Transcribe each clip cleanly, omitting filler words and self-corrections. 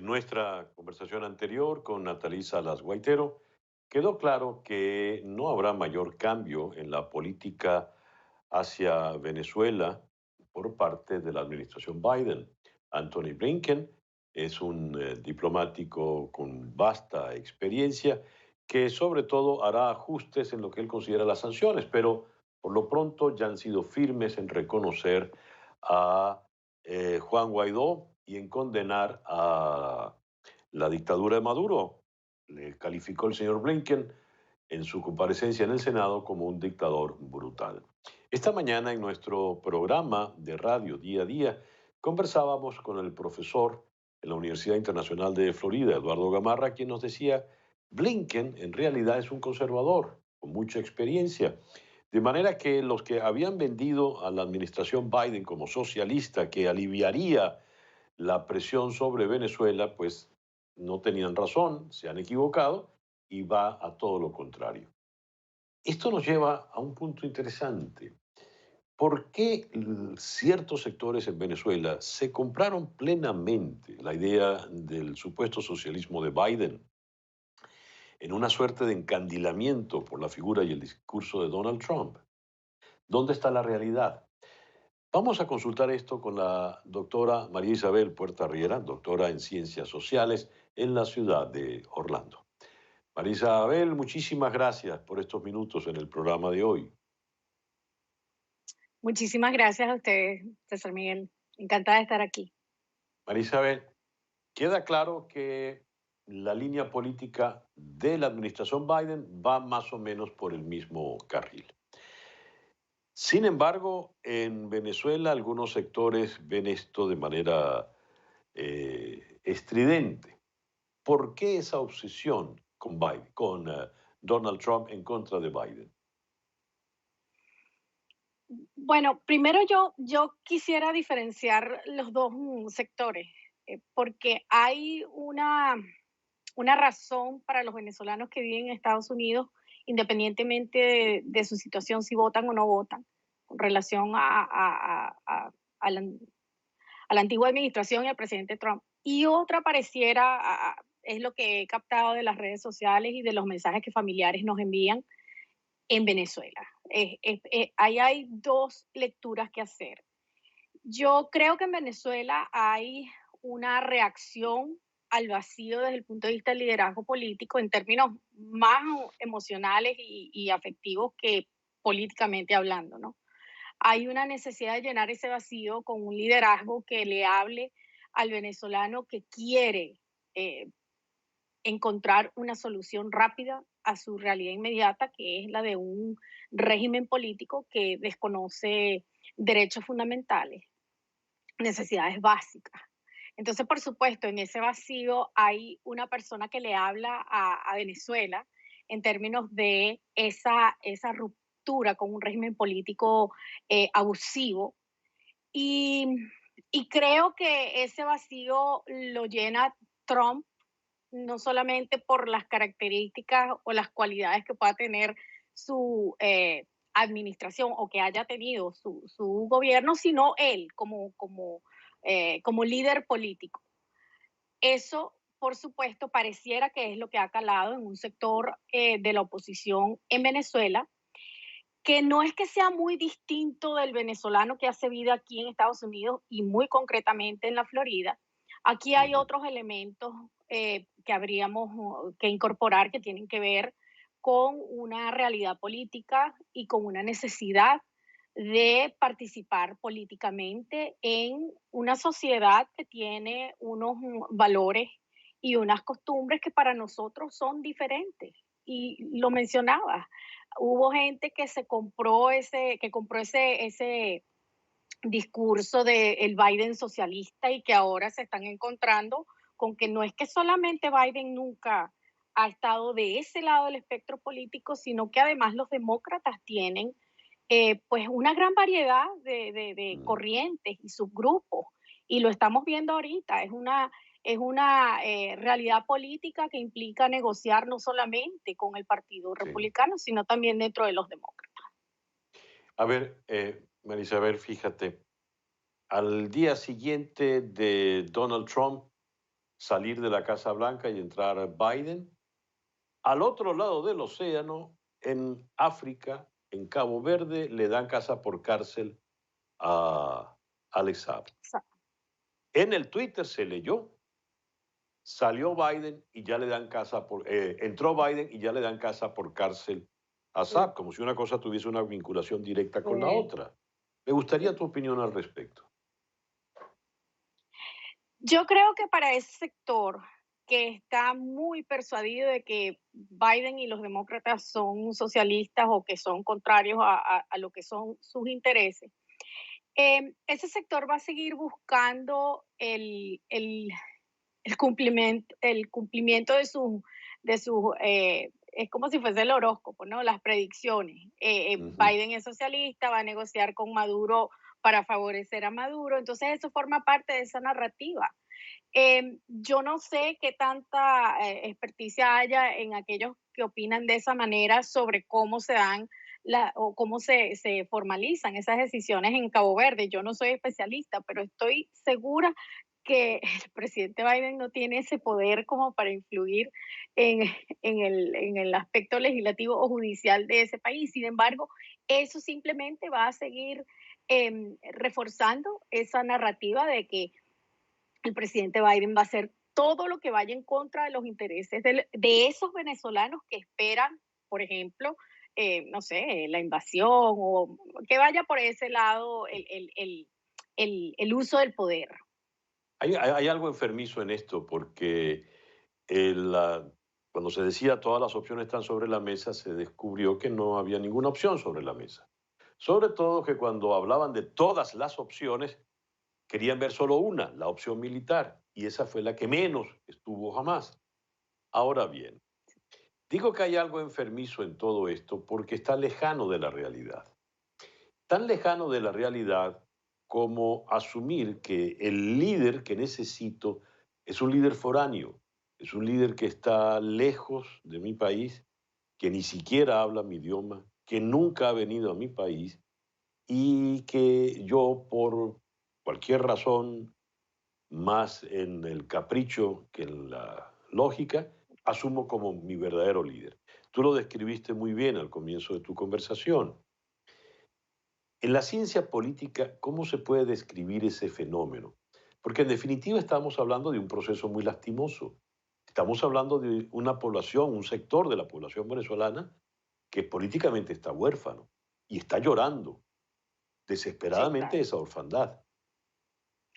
En nuestra conversación anterior con Natalí Salas Guaitero, quedó claro que no habrá mayor cambio en la política hacia Venezuela por parte de la administración Biden. Anthony Blinken es un diplomático con vasta experiencia que sobre todo hará ajustes en lo que él considera las sanciones, pero por lo pronto ya han sido firmes en reconocer a Juan Guaidó y en condenar a la dictadura de Maduro. Le calificó el señor Blinken en su comparecencia en el Senado como un dictador brutal. Esta mañana en nuestro programa de radio Día a Día conversábamos con el profesor en la Universidad Internacional de Florida, Eduardo Gamarra, quien nos decía, Blinken en realidad es un conservador con mucha experiencia. De manera que los que habían vendido a la administración Biden como socialista, que aliviaría la presión sobre Venezuela, pues no tenían razón, se han equivocado y va a todo lo contrario. Esto nos lleva a un punto interesante. ¿Por qué ciertos sectores en Venezuela se compraron plenamente la idea del supuesto socialismo de Biden en una suerte de encandilamiento por la figura y el discurso de Donald Trump? ¿Dónde está la realidad? Vamos a consultar esto con la doctora María Isabel Puerta Riera, doctora en Ciencias Sociales en la ciudad de Orlando. María Isabel, muchísimas gracias por estos minutos en el programa de hoy. Muchísimas gracias a ustedes, César Miguel. Encantada de estar aquí. María Isabel, queda claro que la línea política de la administración Biden va más o menos por el mismo carril. Sin embargo, en Venezuela algunos sectores ven esto de manera estridente. ¿Por qué esa obsesión con Biden, con Donald Trump en contra de Biden? Bueno, primero yo quisiera diferenciar los dos sectores, porque hay una razón para los venezolanos que viven en Estados Unidos, independientemente de su situación, si votan o no votan, con relación a la antigua administración y al presidente Trump. Y otra pareciera, es lo que he captado de las redes sociales y de los mensajes que familiares nos envían en Venezuela. Ahí hay dos lecturas que hacer. Yo creo que en Venezuela hay una reacción al vacío desde el punto de vista del liderazgo político en términos más emocionales y afectivos que políticamente hablando, ¿no? Hay una necesidad de llenar ese vacío con un liderazgo que le hable al venezolano que quiere eh, encontrar una solución rápida a su realidad inmediata, que es la de un régimen político que desconoce derechos fundamentales, necesidades básicas. Entonces, por supuesto, en ese vacío hay una persona que le habla a Venezuela en términos de esa ruptura con un régimen político abusivo. Y, y creo que ese vacío lo llena Trump no solamente por las características o las cualidades que pueda tener su administración o que haya tenido su gobierno, sino él como líder político. Eso, por supuesto, pareciera que es lo que ha calado en un sector de la oposición en Venezuela, que no es que sea muy distinto del venezolano que hace vida aquí en Estados Unidos y muy concretamente en la Florida. Aquí hay Ujú. otros elementos que habríamos que incorporar que tienen que ver con una realidad política y con una necesidad de participar políticamente en una sociedad que tiene unos valores y unas costumbres que para nosotros son diferentes. Y lo mencionaba, hubo gente que compró ese discurso del Biden socialista y que ahora se están encontrando con que no es que solamente Biden nunca ha estado de ese lado del espectro político, sino que además los demócratas tienen pues una gran variedad de Mm. corrientes y subgrupos. Y lo estamos viendo ahorita, es una realidad política que implica negociar no solamente con el Partido Sí. Republicano, sino también dentro de los demócratas. A ver, María Isabel, fíjate, al día siguiente de Donald Trump salir de la Casa Blanca y entrar Biden. Al otro lado del océano, en África, en Cabo Verde, le dan casa por cárcel a Alex Saab. Sa- En el Twitter se leyó, salió Biden y ya le dan casa por, entró Biden y ya le dan casa por cárcel a sí, Saab, como si una cosa tuviese una vinculación directa con la sí, otra. Me gustaría sí. tu opinión al respecto. Yo creo que para ese sector que está muy persuadido de que Biden y los demócratas son socialistas o que son contrarios a lo que son sus intereses, ese sector va a seguir buscando el cumplimiento de sus es como si fuese el horóscopo, ¿no? Las predicciones. Ujú. Biden es socialista, va a negociar con Maduro para favorecer a Maduro, entonces eso forma parte de esa narrativa. Yo no sé qué tanta experticia haya en aquellos que opinan de esa manera sobre cómo se dan o cómo se formalizan esas decisiones en Cabo Verde. Yo no soy especialista, pero estoy segura que el presidente Biden no tiene ese poder como para influir en, en el aspecto legislativo o judicial de ese país. Sin embargo, eso simplemente va a seguir reforzando esa narrativa de que el presidente Biden va a hacer todo lo que vaya en contra de los intereses de esos venezolanos que esperan, por ejemplo, no sé, la invasión o que vaya por ese lado el uso del poder. Hay algo enfermizo en esto porque cuando se decía todas las opciones están sobre la mesa, se descubrió que no había ninguna opción sobre la mesa. Sobre todo que cuando hablaban de todas las opciones, querían ver solo una, la opción militar, y esa fue la que menos estuvo jamás. Ahora bien, digo que hay algo enfermizo en todo esto porque está lejano de la realidad. Tan lejano de la realidad como asumir que el líder que necesito es un líder foráneo, es un líder que está lejos de mi país, que ni siquiera habla mi idioma, que nunca ha venido a mi país y que yo por cualquier razón, más en el capricho que en la lógica, asumo como mi verdadero líder. Tú lo describiste muy bien al comienzo de tu conversación. En la ciencia política, ¿cómo se puede describir ese fenómeno? Porque en definitiva estamos hablando de un proceso muy lastimoso. Estamos hablando de una población, un sector de la población venezolana que políticamente está huérfano y está llorando Sí, desesperadamente claro, esa orfandad.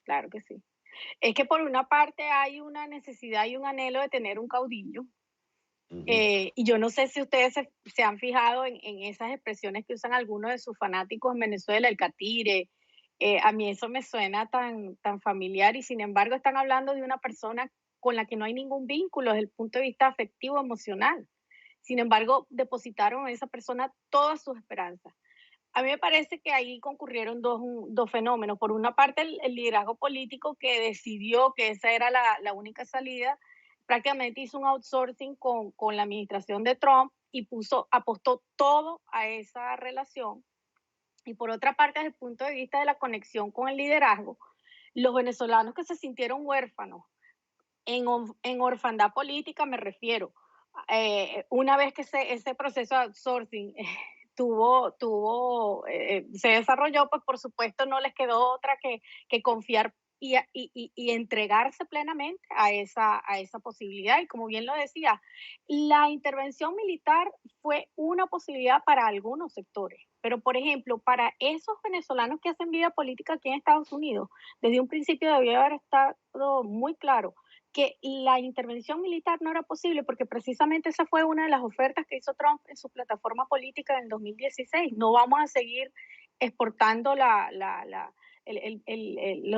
claro que sí. Es que por una parte hay una necesidad y un anhelo de tener un caudillo. Ujú. Y yo no sé si ustedes se han fijado en esas expresiones que usan algunos de sus fanáticos en Venezuela, el catire. A mí eso me suena tan familiar y sin embargo están hablando de una persona con la que no hay ningún vínculo desde el punto de vista afectivo, emocional. Sin embargo, depositaron en esa persona todas sus esperanzas. A mí me parece que ahí concurrieron dos fenómenos. Por una parte, el liderazgo político que decidió que esa era la única salida, prácticamente hizo un outsourcing con la administración de Trump y apostó todo a esa relación. Y por otra parte, desde el punto de vista de la conexión con el liderazgo, los venezolanos que se sintieron huérfanos en orfandad política me refiero. Una vez que ese proceso de outsourcing se desarrolló, pues por supuesto no les quedó otra que confiar y entregarse plenamente a esa posibilidad. Y como bien lo decía, la intervención militar fue una posibilidad para algunos sectores, pero por ejemplo, para esos venezolanos que hacen vida política aquí en Estados Unidos, desde un principio debió haber estado muy claro que la intervención militar no era posible porque precisamente esa fue una de las ofertas que hizo Trump en su plataforma política en el 2016. No vamos a seguir exportando los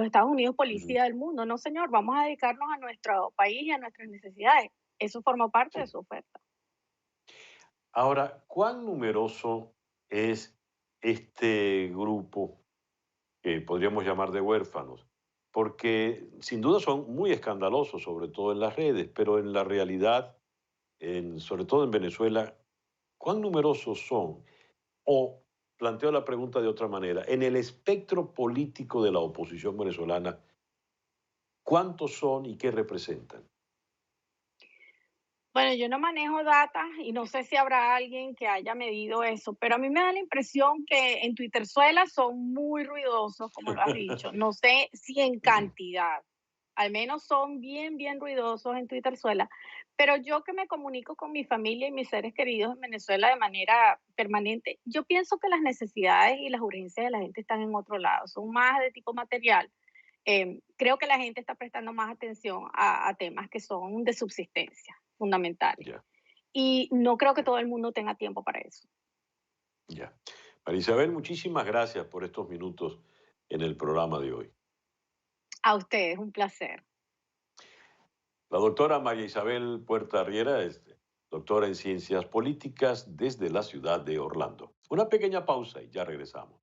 Estados Unidos Ujú. policía del mundo. No, señor, vamos a dedicarnos a nuestro país y a nuestras necesidades. Eso forma parte de Sí. su oferta. Ahora, ¿cuán numeroso es este grupo que podríamos llamar de huérfanos? Porque sin duda son muy escandalosos, sobre todo en las redes, pero en la realidad, sobre todo en Venezuela, ¿cuán numerosos son? O planteo la pregunta de otra manera, en el espectro político de la oposición venezolana, ¿Cuántos son y qué representan? Bueno, yo no manejo data y no sé si habrá alguien que haya medido eso, pero a mí me da la impresión que en Twitterzuela son muy ruidosos, como lo has dicho. No sé si en Ujú. cantidad, al menos son bien, bien ruidosos en Twitterzuela. Pero yo que me comunico con mi familia y mis seres queridos en Venezuela de manera permanente, yo pienso que las necesidades y las urgencias de la gente están en otro lado, son más de tipo material. Creo que la gente está prestando más atención a temas que son de subsistencia, fundamentales. Ya, Y no creo que ya, todo el mundo tenga tiempo para eso. ya. María Isabel, muchísimas gracias por estos minutos en el programa de hoy. A ustedes, un placer. La doctora María Isabel Puerta Riera es doctora en ciencias políticas desde la ciudad de Orlando. Una pequeña pausa y ya regresamos.